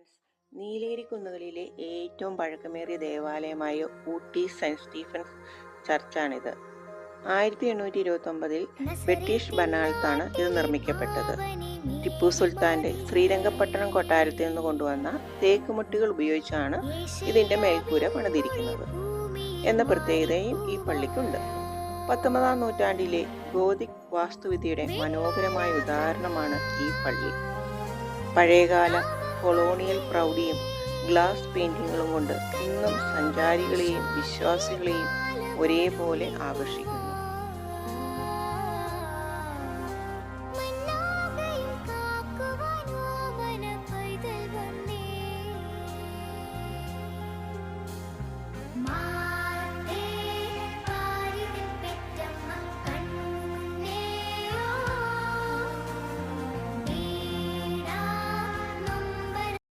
Friends, Neeleri കുന്നുകളിലെ ഏറ്റവും പഴക്കമേറിയ ദേവാലയമായ Ooty saint Stephen's ചർച്ചാണിത്. 1829 British ഭരണകാലത്താണ് ഇത് നിർമ്മിക്കപ്പെട്ടത്. ടിപ്പു സുൽത്താന്റെ ശ്രീരംഗപട്ടണം കൊട്ടാരത്തിൽ നിന്ന് കൊണ്ടുവന്ന തേക്കുമുട്ടികൾ ഉപയോഗിച്ചാണ് ഇതിന്റെ മേൽക്കൂര പണിതിരിക്കുന്നത് എന്ന പ്രത്യേകതയും ഈ പള്ളിക്കുണ്ട്. 19-ാം നൂറ്റാണ്ടിലെ ഗോതിക് വാസ്തുവിദ്യയുടെ മനോഹരമായ ഉദാഹരണമാണ് ഈ പള്ളി. പഴയകാല കൊളോണിയൽ പ്രൗഢിയും ഗ്ലാസ് പെയിന്റിങ്ങുകളും കൊണ്ട് ഇന്നും സഞ്ചാരികളെയും വിശ്വാസികളെയും ഒരേപോലെ ആകർഷിക്കുന്നു.